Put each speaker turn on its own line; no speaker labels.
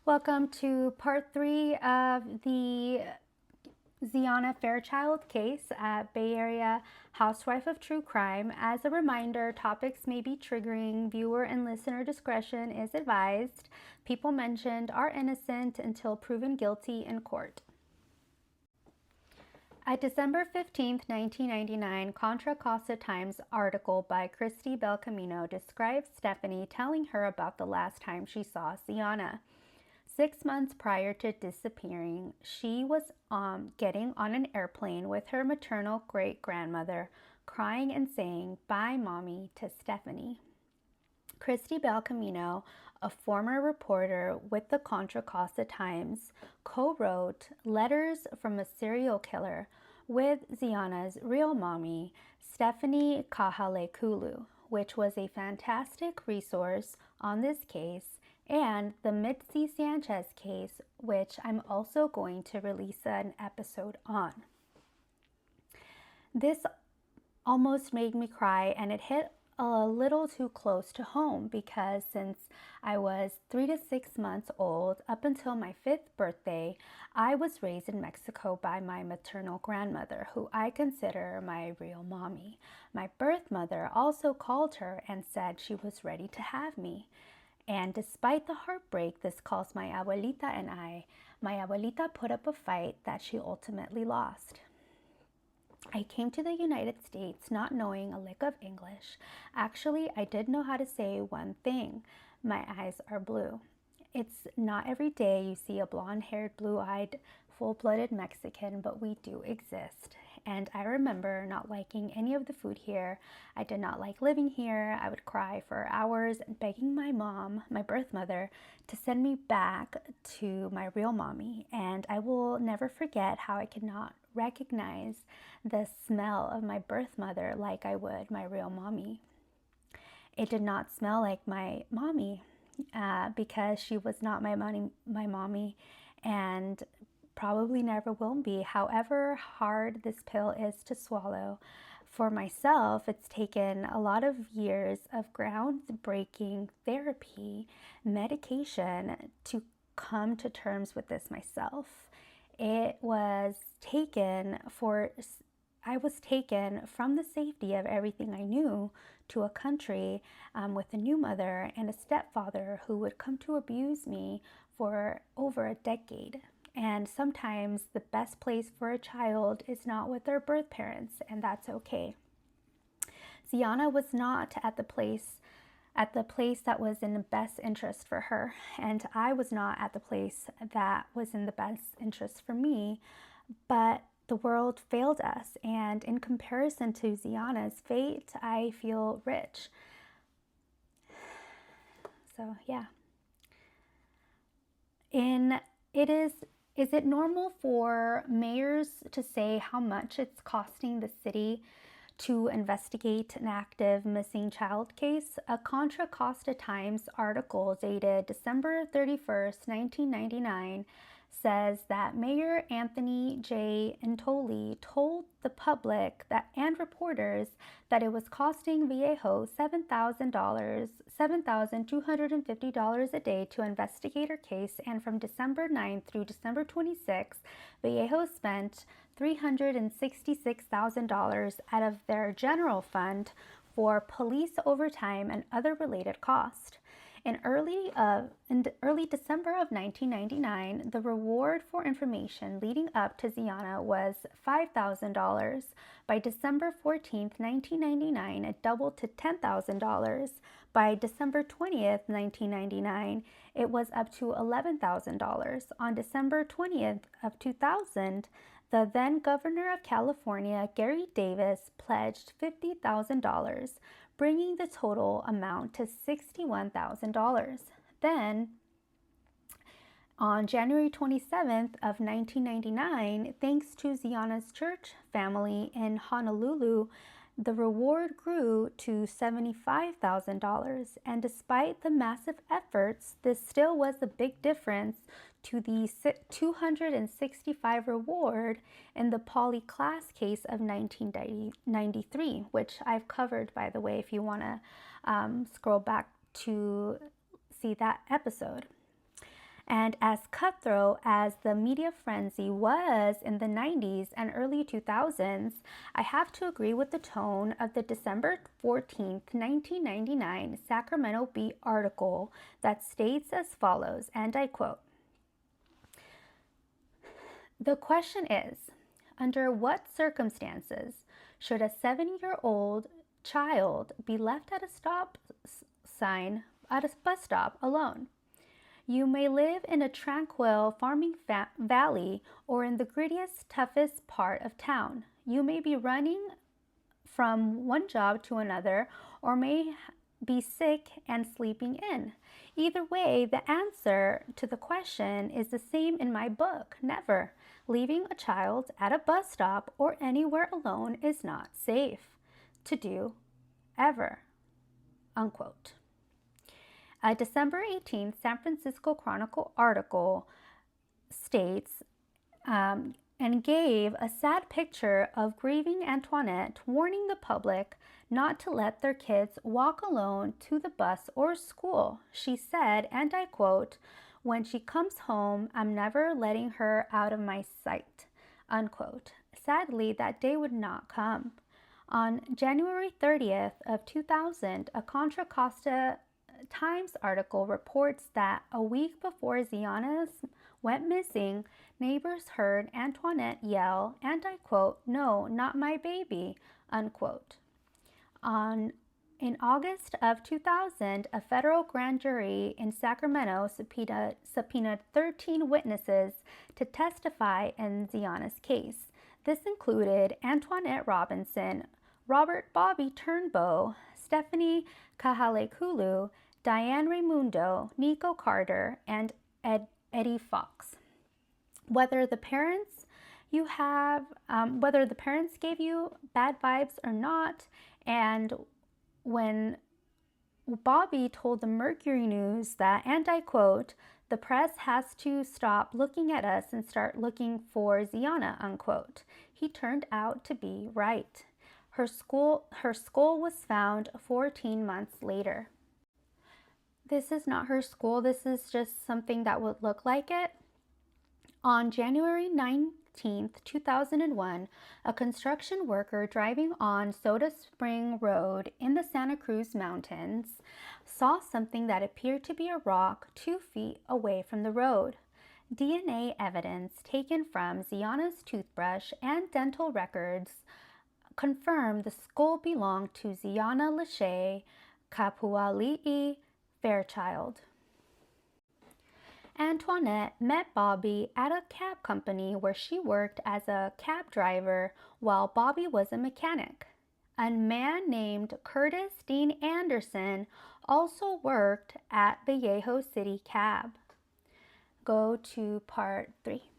Welcome to part 3 of the Xiana Fairchild case at Bay Area Housewife of True Crime. As a reminder, topics may be triggering. Viewer and listener discretion is advised. People mentioned are innocent until proven guilty in court. A December 15, 1999, Contra Costa Times article by Christy Belcamino describes Stephanie telling her about the last time she saw Xiana. 6 months prior to disappearing, she was getting on an airplane with her maternal great-grandmother, crying and saying, "Bye, Mommy," to Stephanie. Christy Belcamino, a former reporter with the Contra Costa Times, co-wrote Letters from a Serial Killer with Xiana's real mommy, Stephanie Kapuali'I, which was a fantastic resource on this case, and the Mitzi Sanchez case, which I'm also going to release an episode on. This almost made me cry, and it hit a little too close to home because since I was 3 to 6 months old up until my 5th birthday, I was raised in Mexico by my maternal grandmother, who I consider my real mommy. My birth mother also called her and said she was ready to have me. And despite the heartbreak this caused my abuelita and I, my abuelita put up a fight that she ultimately lost. I came to the United States not knowing a lick of English. Actually, I did know how to say one thing: my eyes are blue. It's not every day you see a blonde-haired, blue-eyed, full-blooded Mexican, but we do exist. And I remember not liking any of the food here. I did not like living here. I would cry for hours begging my mom, my birth mother, to send me back to my real mommy. And I will never forget how I could not recognize the smell of my birth mother like I would my real mommy. It did not smell like my mommy because she was not my mommy, and probably never will be. However hard this pill is to swallow, for myself, it's taken a lot of years of groundbreaking therapy, medication to come to terms with this myself. I was taken from the safety of everything I knew to a country with a new mother and a stepfather who would come to abuse me for over a decade. And sometimes the best place for a child is not with their birth parents, and that's okay. Xiana was not at the place that was in the best interest for her, and I was not at the place that was in the best interest for me, but the world failed us, and in comparison to Xiana's fate, I feel rich. So yeah. Is it normal for mayors to say how much it's costing the city to investigate an active missing child case? A Contra Costa Times article dated December 31st, 1999 says that Mayor Anthony J. Antoli told the public and reporters that it was costing Vallejo $7,250 a day to investigate her case, and from December 9th through December 26th, Vallejo spent $366,000 out of their general fund for police overtime and other related costs. In early December of 1999, the reward for information leading up to Xiana was $5,000. By December 14, 1999, it doubled to $10,000. By December 20th, 1999, it was up to $11,000. On December 20th of 2000, the then governor of California, Gary Davis, pledged $50,000, bringing the total amount to $61,000. Then, on January 27th of 1999, thanks to Xiana's church family in Honolulu, the reward grew to $75,000. And despite the massive efforts, this still was a big difference to the $265 reward in the Poly class case of 1993, which I've covered, by the way, if you want to scroll back to see that episode. And as cutthroat as the media frenzy was in the 90s and early 2000s, I have to agree with the tone of the December 14th, 1999 Sacramento Bee article that states as follows, and I quote, "The question is, under what circumstances should a 7-year-old child be left at a bus stop alone? You may live in a tranquil farming valley or in the grittiest, toughest part of town. You may be running from one job to another or may be sick and sleeping in. Either way, the answer to the question is the same in my book. Never. Leaving a child at a bus stop or anywhere alone is not safe to do ever." Unquote. A December 18th San Francisco Chronicle article states and gave a sad picture of grieving Antoinette, warning the public not to let their kids walk alone to the bus or school. She said, and I quote, "When she comes home, I'm never letting her out of my sight." Unquote. Sadly, that day would not come. On January 30th of 2000, a Contra Costa Times article reports that a week before Xiana went missing, neighbors heard Antoinette yell, and I quote, "No, not my baby," unquote. In August of 2000, a federal grand jury in Sacramento subpoenaed 13 witnesses to testify in Xiana's case. This included Antoinette Robinson, Robert Bobby Turnbow, Stephanie Kahalekulu, Diane Raimundo, Nico Carter, and Eddie Fox. Whether the parents gave you bad vibes or not, and when Bobby told the Mercury News that, and I quote, "The press has to stop looking at us and start looking for Xiana," unquote, he turned out to be right. Her skull was found 14 months later. This is not her skull. This is just something that would look like it. On January 19th, 2001, a construction worker driving on Soda Spring Road in the Santa Cruz Mountains saw something that appeared to be a rock 2 feet away from the road. DNA evidence taken from Xiana's toothbrush and dental records confirmed the skull belonged to Xiana Lashay, Kapuali'I, Fairchild. Antoinette met Bobby at a cab company where she worked as a cab driver while Bobby was a mechanic. A man named Curtis Dean Anderson also worked at Vallejo City Cab. Go to part 3.